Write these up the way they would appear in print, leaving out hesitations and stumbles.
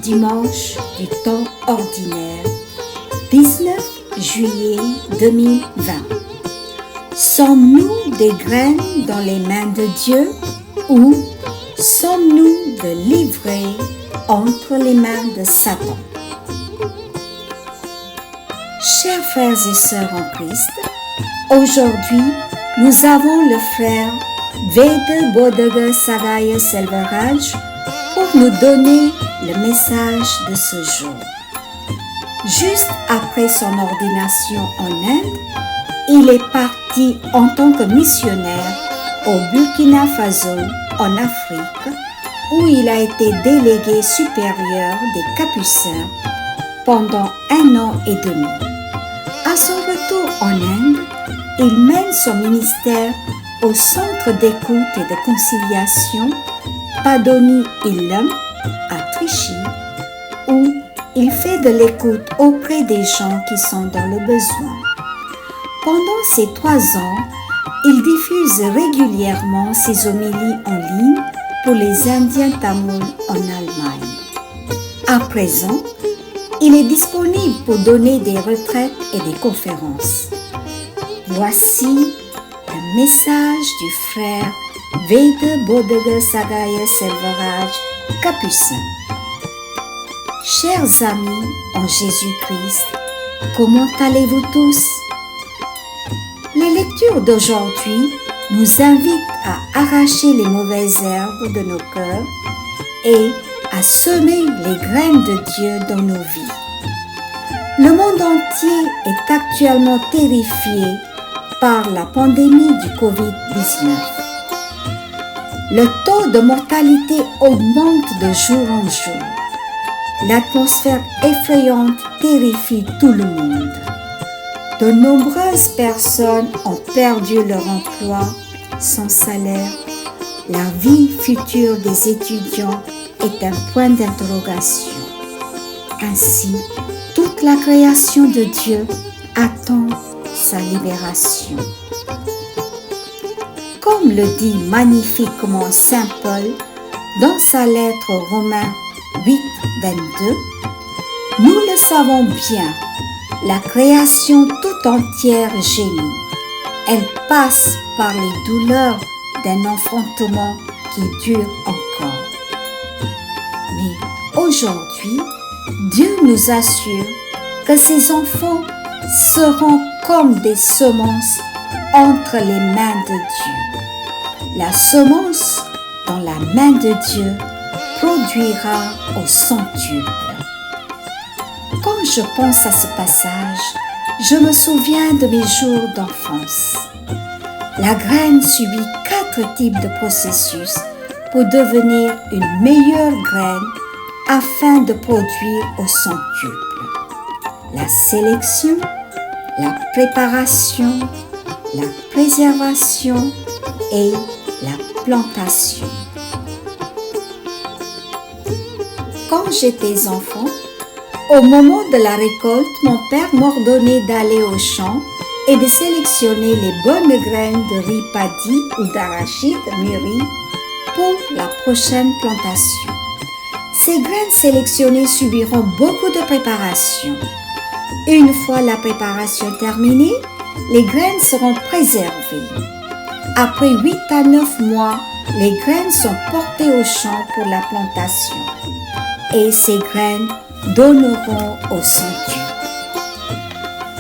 dimanche du temps ordinaire, 19 juillet 2020. Sommes-nous des graines dans les mains de Dieu ou sommes-nous de livrés entre les mains de Satan? Chers frères et sœurs en Christ, aujourd'hui, nous avons le frère Vede Bodega Sagaya Selvaraj pour nous donner le message de ce jour. Juste après son ordination en Inde, il est parti en tant que missionnaire au Burkina Faso, en Afrique, où il a été délégué supérieur des Capucins pendant 1 an et demi. À son retour en Inde, il mène son ministère au centre d'écoute et de conciliation Padoni Illam à Trichy, où il fait de l'écoute auprès des gens qui sont dans le besoin. Pendant ces 3 ans, il diffuse régulièrement ses homélies en ligne pour les Indiens tamouls en Allemagne. À présent, il est disponible pour donner des retraites et des conférences. Voici le message du frère Vede Bodega Sagaya Selvaraj, Capucin. Chers amis en Jésus-Christ, comment allez-vous tous? Les lectures d'aujourd'hui nous invitent à arracher les mauvaises herbes de nos cœurs et à semer les graines de Dieu dans nos vies. Le monde entier est actuellement terrifié par la pandémie du Covid-19. Le taux de mortalité augmente de jour en jour. L'atmosphère effrayante terrifie tout le monde. De nombreuses personnes ont perdu leur emploi sans salaire. La vie future des étudiants est un point d'interrogation. Ainsi, toute la création de Dieu attend sa libération. Comme le dit magnifiquement Saint Paul dans sa lettre aux Romains 8, 22, nous le savons bien, la création tout entière gémit. Elle passe par les douleurs d'un enfantement qui dure encore. Mais aujourd'hui, Dieu nous assure que ses enfants seront comme des semences entre les mains de Dieu. La semence dans la main de Dieu produira au centuple. Quand je pense à ce passage, je me souviens de mes jours d'enfance. La graine subit 4 types de processus pour devenir une meilleure graine afin de produire au centuple. La sélection, la préparation, la préservation et la plantation. Quand j'étais enfant, au moment de la récolte, mon père m'ordonnait d'aller au champ et de sélectionner les bonnes graines de riz paddy ou d'arachide mûri pour la prochaine plantation. Ces graines sélectionnées subiront beaucoup de préparation. Une fois la préparation terminée, les graines seront préservées. Après 8 à 9 mois, les graines sont portées au champ pour la plantation. Et ces graines donneront au centuple.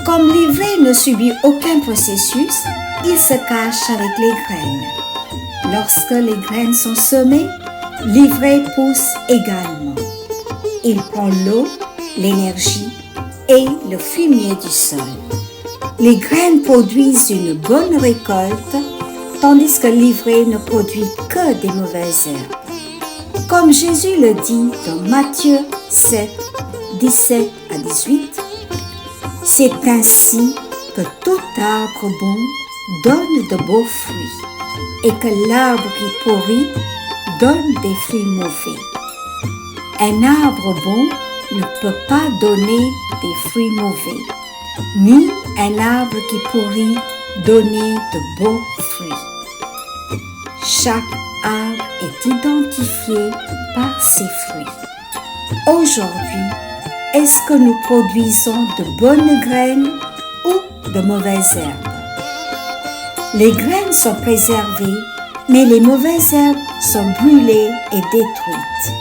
Comme l'ivraie ne subit aucun processus, il se cache avec les graines. Lorsque les graines sont semées, l'ivraie pousse également. Il prend l'eau, l'énergie et le fumier du sol. Les graines produisent une bonne récolte, tandis que l'ivraie ne produit que des mauvaises herbes. Comme Jésus le dit dans Matthieu 7, 17 à 18, c'est ainsi que tout arbre bon donne de beaux fruits et que l'arbre qui pourrit donne des fruits mauvais. Un arbre bon ne peut pas donner des fruits mauvais, ni un arbre qui pourrit donner de beaux fruits. Chaque arbre est identifié par ses fruits. Aujourd'hui, est-ce que nous produisons de bonnes graines ou de mauvaises herbes? Les graines sont préservées, mais les mauvaises herbes sont brûlées et détruites.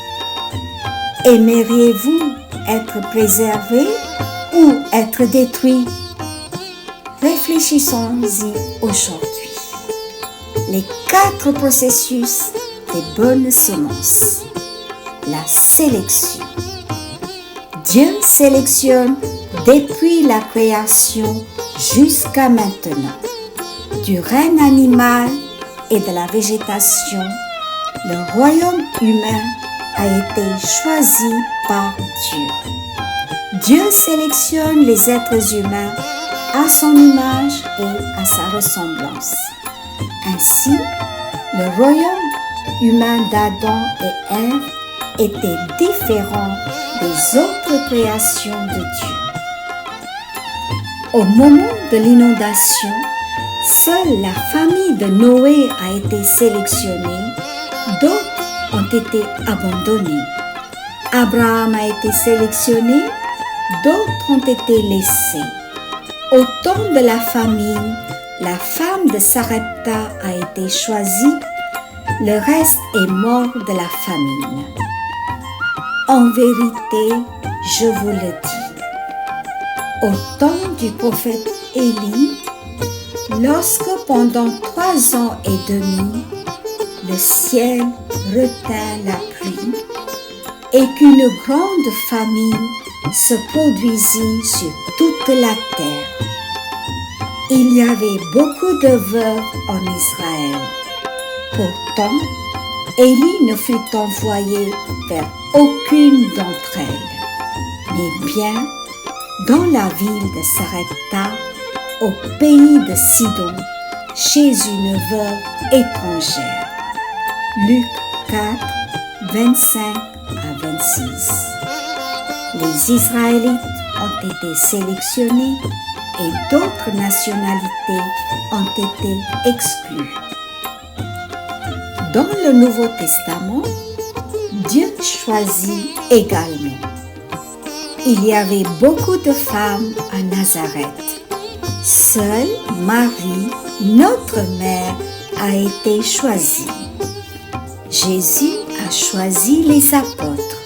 Aimeriez-vous être préservé ou être détruit? Réfléchissons-y aujourd'hui. Les 4 processus des bonnes semences. La sélection. Dieu sélectionne depuis la création jusqu'à maintenant. Du règne animal et de la végétation, le royaume humain a été choisi par Dieu. Dieu sélectionne les êtres humains à son image et à sa ressemblance. Ainsi, le royaume humain d'Adam et Ève était différent des autres créations de Dieu. Au moment de l'inondation, seule la famille de Noé a été sélectionnée, d'autres ont été abandonnés. Abraham a été sélectionné, d'autres ont été laissés. Au temps de la famine, la femme de Sarepta a été choisie, le reste est mort de la famine. En vérité, je vous le dis, au temps du prophète Élie, lorsque pendant 3 ans et demi, le ciel retint la pluie et qu'une grande famine se produisit sur toute la terre. Il y avait beaucoup de veuves en Israël. Pourtant, Élie ne fut envoyé vers aucune d'entre elles, mais bien dans la ville de Sarepta, au pays de Sidon, chez une veuve étrangère. Luc 4, 25 à 26. Les Israélites ont été sélectionnés et d'autres nationalités ont été exclues. Dans le Nouveau Testament, Dieu choisit également. Il y avait beaucoup de femmes à Nazareth. Seule Marie, notre mère, a été choisie. Jésus a choisi les apôtres.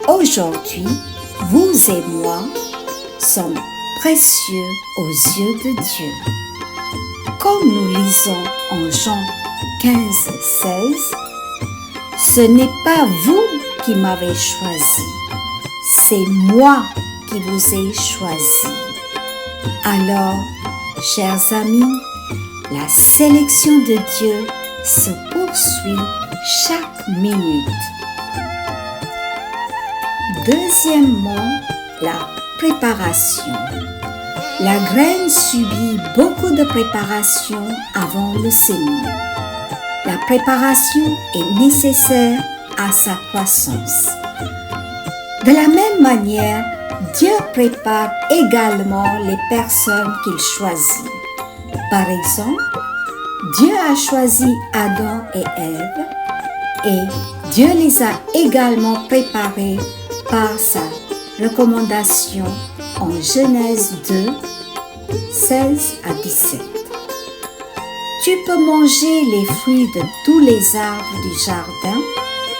Aujourd'hui, vous et moi sommes précieux aux yeux de Dieu. Comme nous lisons en Jean 15, 16, ce n'est pas vous qui m'avez choisi, c'est moi qui vous ai choisi. Alors, chers amis, la sélection de Dieu se poursuit chaque minute. Deuxièmement, la préparation. La graine subit beaucoup de préparation avant le sémence. La préparation est nécessaire à sa croissance. De la même manière, Dieu prépare également les personnes qu'il choisit. Par exemple, Dieu a choisi Adam et Ève et Dieu les a également préparés par sa recommandation en Genèse 2, 16 à 17. Tu peux manger les fruits de tous les arbres du jardin,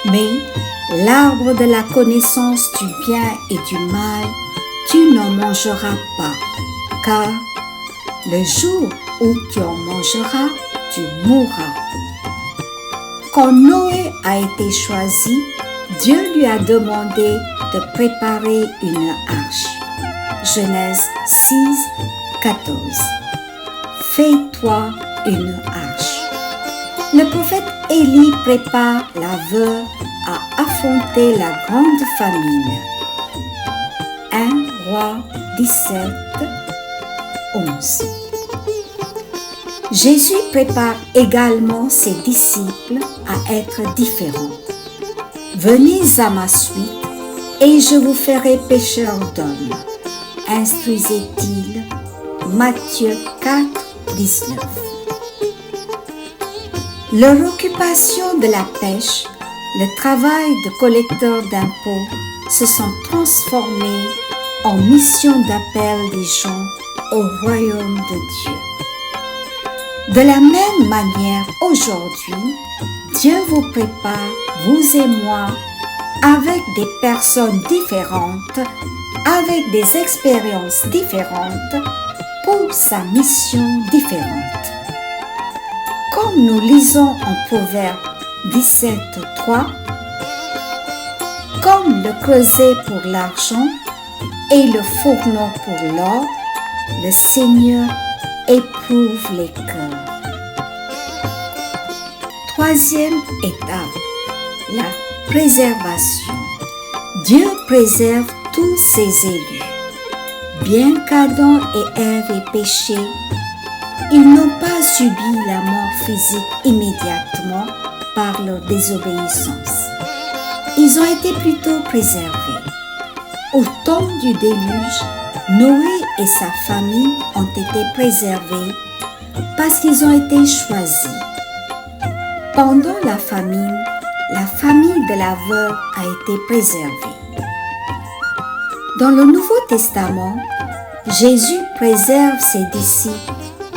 mais l'arbre de la connaissance du bien et du mal, tu n'en mangeras pas, car le jour où tu en mangeras, tu mourras. Quand Noé a été choisi, Dieu lui a demandé de préparer une arche. Genèse 6, 14. Fais-toi une arche. Le prophète Élie prépare la veuve à affronter la grande famine. 1 Roi 17, 11. Jésus prépare également ses disciples à être différents. Venez à ma suite et je vous ferai pécheurs d'hommes, instruisait-il. Matthieu 4, 19. Leur occupation de la pêche, le travail de collecteur d'impôts se sont transformés en mission d'appel des gens au royaume de Dieu. De la même manière, aujourd'hui, Dieu vous prépare, vous et moi, avec des personnes différentes, avec des expériences différentes, pour sa mission différente. Comme nous lisons en Proverbe 17:3, comme le creuset pour l'argent et le fourneau pour l'or, le Seigneur éprouve les cœurs. Troisième étape, la préservation. Dieu préserve tous ses élus. Bien qu'Adam et Ève aient péché, ils n'ont pas subi la mort physique immédiatement par leur désobéissance. Ils ont été plutôt préservés. Au temps du déluge, Noé et sa famille ont été préservés parce qu'ils ont été choisis. Pendant la famille de la veuve a été préservée. Dans le Nouveau Testament, Jésus préserve ses disciples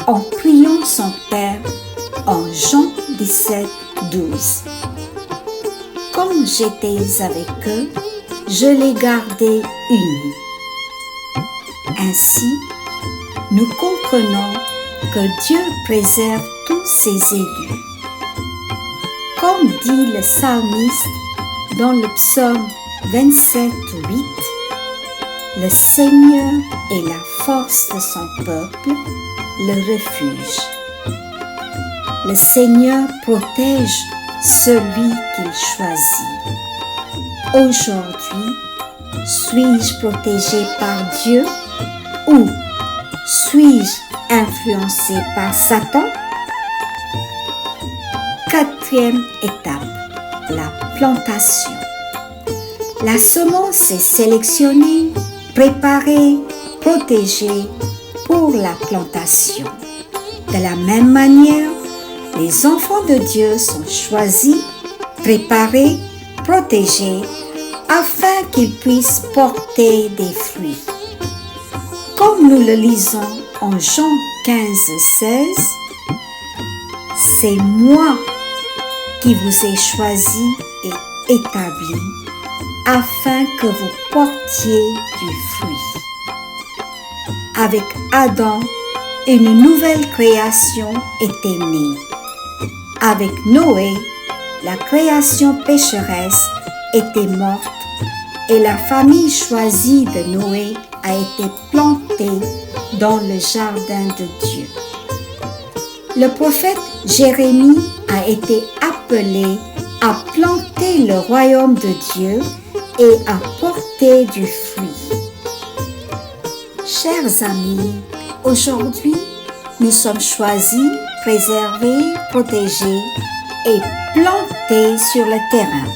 en priant son Père en Jean 17:12. Comme j'étais avec eux, je les gardais unis. Ainsi, nous comprenons que Dieu préserve tous ses élus. Comme dit le psalmiste dans le psaume 27:8, le Seigneur est la force de son peuple, le refuge. Le Seigneur protège celui qu'il choisit. Aujourd'hui, suis-je protégé par Dieu ou suis-je influencé par Satan? Quatrième étape, la plantation. La semence est sélectionnée, préparée, protégée pour la plantation. De la même manière, les enfants de Dieu sont choisis, préparés, protégés, afin qu'ils puissent porter des fruits. Comme nous le lisons en Jean 15:16, c'est moi qui vous ai choisi et établi afin que vous portiez du fruit. Avec Adam, une nouvelle création était née. Avec Noé, la création pécheresse était morte et la famille choisie de Noé a été plantée dans le jardin de Dieu. Le prophète Jérémie a été appelé à planter le royaume de Dieu et à porter du fruit. Chers amis, aujourd'hui, nous sommes choisis, préservés, protégés et plantés sur le terrain.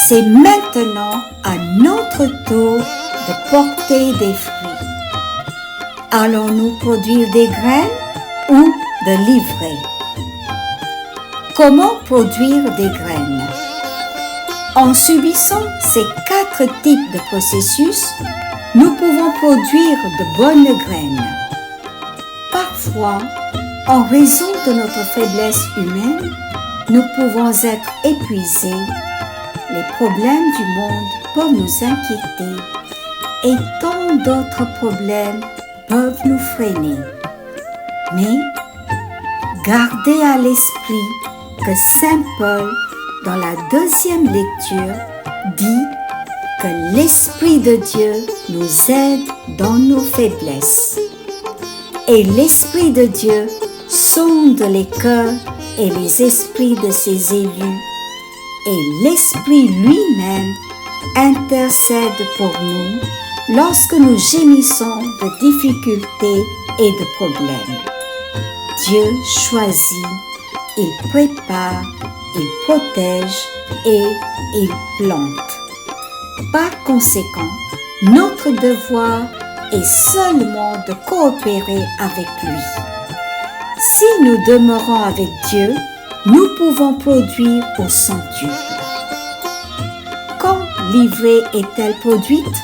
C'est maintenant à notre tour de porter des fruits. Allons-nous produire des graines ou de livrer? Comment produire des graines? En subissant ces 4 types de processus, nous pouvons produire de bonnes graines. Parfois, en raison de notre faiblesse humaine, nous pouvons être épuisés. Les problèmes du monde peuvent nous inquiéter et tant d'autres problèmes peuvent nous freiner. Mais gardez à l'esprit que Saint Paul, dans la 2e lecture, dit que l'Esprit de Dieu nous aide dans nos faiblesses. Et l'Esprit de Dieu sonde les cœurs et les esprits de ses élus, et l'Esprit lui-même intercède pour nous lorsque nous gémissons de difficultés et de problèmes. Dieu choisit, il prépare, il protège et il plante. Par conséquent, notre devoir est seulement de coopérer avec lui. Si nous demeurons avec Dieu, nous pouvons produire au centuple. Quand livrée est-elle produite?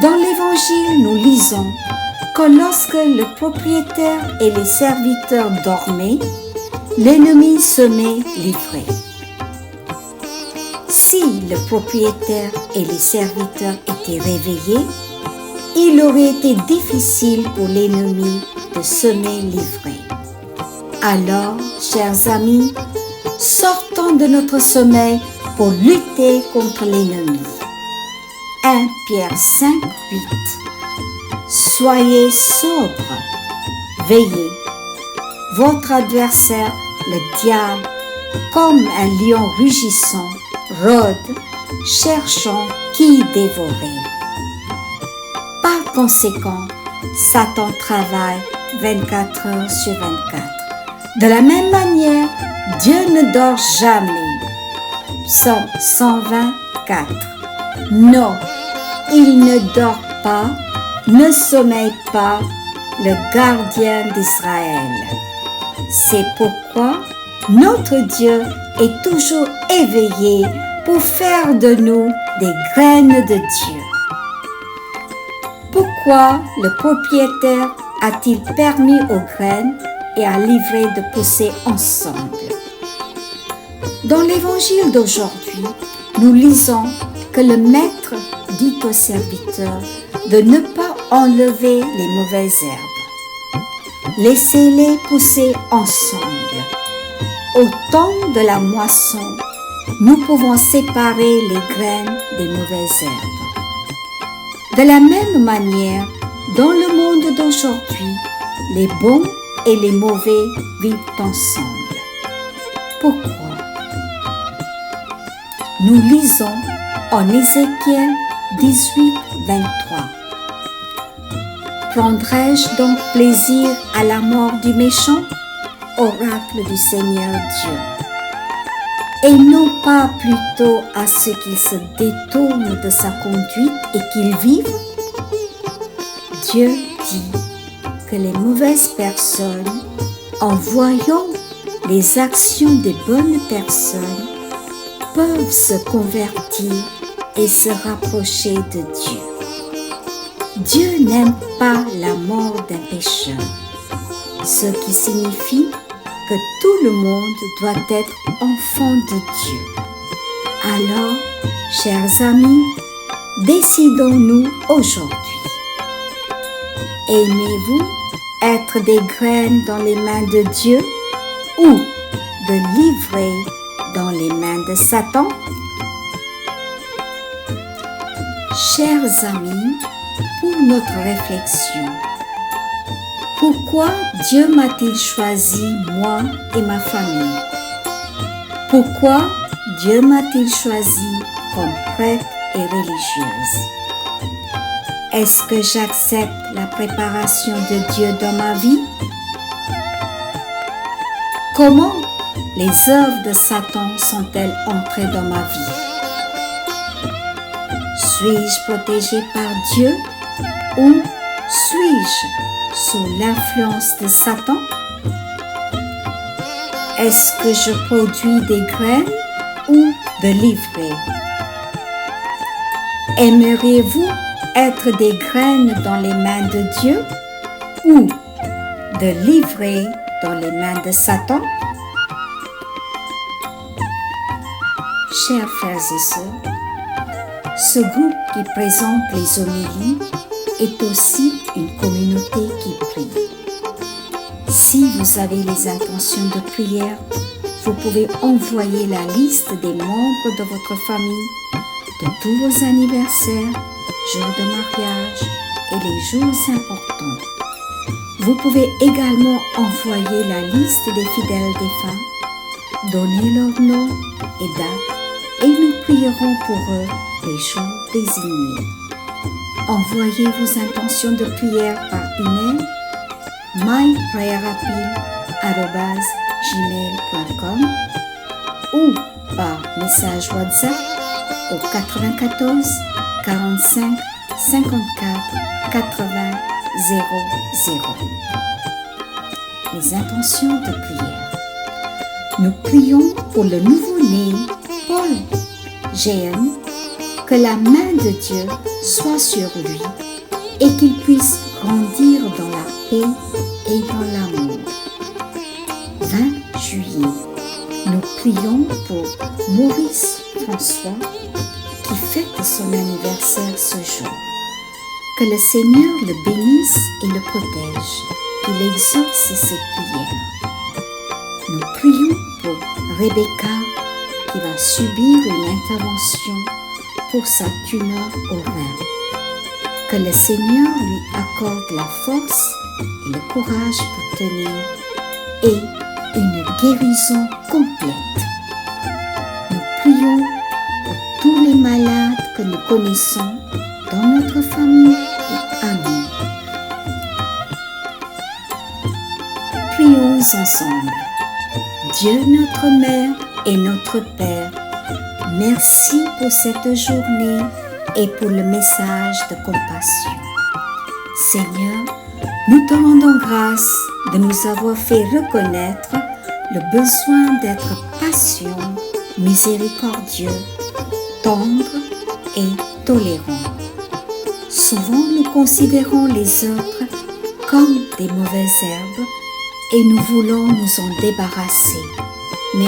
Dans l'Évangile, nous lisons que lorsque le propriétaire et les serviteurs dormaient, l'ennemi semait l'ivraie. Si le propriétaire et les serviteurs étaient réveillés, il aurait été difficile pour l'ennemi de semer l'ivraie. Alors, chers amis, sortons de notre sommeil pour lutter contre l'ennemi. 1 Pierre 5, 8. Soyez sobres, veillez. Votre adversaire, le diable, comme un lion rugissant, rôde, cherchant qui dévorer. Par conséquent, Satan travaille 24 heures sur 24. De la même manière, Dieu ne dort jamais. Psaume 124. Non, il ne dort pas, ne sommeille pas, le gardien d'Israël. C'est pourquoi notre Dieu est toujours éveillé pour faire de nous des graines de Dieu. Pourquoi le propriétaire a-t-il permis aux graines et à l'ivraie de pousser ensemble? Dans l'évangile d'aujourd'hui, nous lisons que le maître dit aux serviteurs de ne pas enlever les mauvaises herbes. Laissez-les pousser ensemble. Au temps de la moisson, nous pouvons séparer les graines des mauvaises herbes. De la même manière, dans le monde d'aujourd'hui, les bons et les mauvais vivent ensemble. Pourquoi? Nous lisons en Ézéchiel 18, 23. Prendrai-je donc plaisir à la mort du méchant? Oracle du Seigneur Dieu. Et non pas plutôt à ce qu'il se détourne de sa conduite et qu'il vive? Dieu dit que les mauvaises personnes, en voyant les actions des bonnes personnes, peuvent se convertir et se rapprocher de Dieu. Dieu n'aime pas la mort d'un pécheur, ce qui signifie que tout le monde doit être enfant de Dieu. Alors, chers amis, décidons-nous aujourd'hui. Aimez-vous être des graines dans les mains de Dieu ou de l'ivraie dans les mains de Satan? Chers amis, pour notre réflexion, pourquoi Dieu m'a-t-il choisi, moi et ma famille? Pourquoi Dieu m'a-t-il choisi comme prêtre et religieuse? Est-ce que j'accepte la préparation de Dieu dans ma vie? Comment les œuvres de Satan sont-elles entrées dans ma vie? Suis-je protégé par Dieu ou suis-je sous l'influence de Satan? Est-ce que je produis des graines ou de l'ivraie? Aimeriez-vous être des graines dans les mains de Dieu ou de l'ivraie dans les mains de Satan? Chers frères et sœurs, ce groupe qui présente les homélies est aussi une communauté qui prie. Si vous avez les intentions de prière, vous pouvez envoyer la liste des membres de votre famille, de tous vos anniversaires, jours de mariage et les jours importants. Vous pouvez également envoyer la liste des fidèles défunts, donner leur nom et date et nous prierons pour eux les jours désignés. Envoyez vos intentions de prière par email myprayerappeal@gmail.com ou par message WhatsApp au 94 45 54 80 00. Les intentions de prière. Nous prions pour le nouveau-né Paul GM que la main de Dieu soit sur lui et qu'il puisse grandir dans la paix et dans l'amour. 20 juillet, nous prions pour Maurice François qui fête son anniversaire ce jour. Que le Seigneur le bénisse et le protège, qu'il exauce ses prières. Nous prions pour Rebecca qui va subir une intervention pour sa tumeur au rein. Que le Seigneur lui accorde la force et le courage pour tenir et une guérison complète. Nous prions pour tous les malades que nous connaissons dans notre famille et amis. Prions ensemble. Dieu notre Mère et notre Père, merci pour cette journée et pour le message de compassion. Seigneur, nous te rendons grâce de nous avoir fait reconnaître le besoin d'être patient, miséricordieux, tendre et tolérant. Souvent, nous considérons les autres comme des mauvaises herbes et nous voulons nous en débarrasser. Mais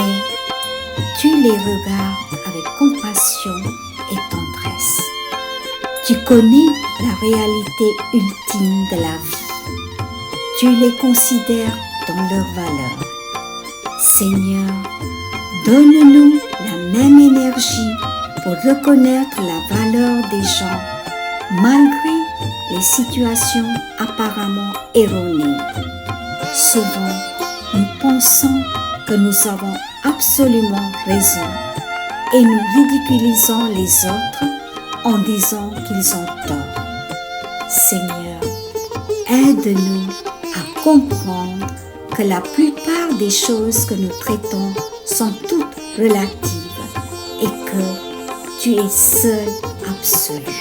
tu les regardes avec compassion et tendresse. Tu connais la réalité ultime de la vie. Tu les considères dans leur valeur. Seigneur, donne-nous la même énergie pour reconnaître la valeur des gens malgré les situations apparemment erronées. Souvent, nous pensons que nous avons absolument raison et nous ridiculisons les autres en disant qu'ils ont tort. Seigneur, aide-nous à comprendre que la plupart des choses que nous traitons sont toutes relatives et que tu es seul absolu.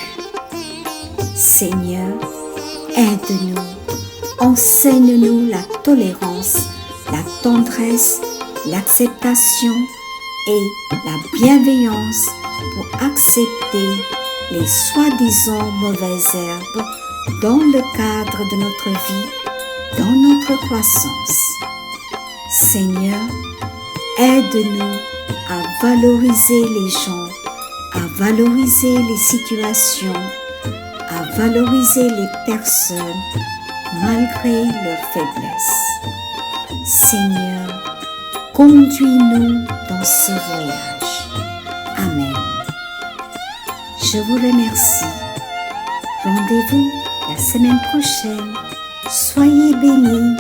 Seigneur, aide-nous, enseigne-nous la tolérance, la tendresse, l'acceptation et la bienveillance pour accepter les soi-disant mauvaises herbes dans le cadre de notre vie, dans notre croissance. Seigneur, aide-nous à valoriser les gens, à valoriser les situations, à valoriser les personnes malgré leurs faiblesses. Seigneur, conduis-nous dans ce voyage. Amen. Je vous remercie. Rendez-vous la semaine prochaine. Soyez bénis.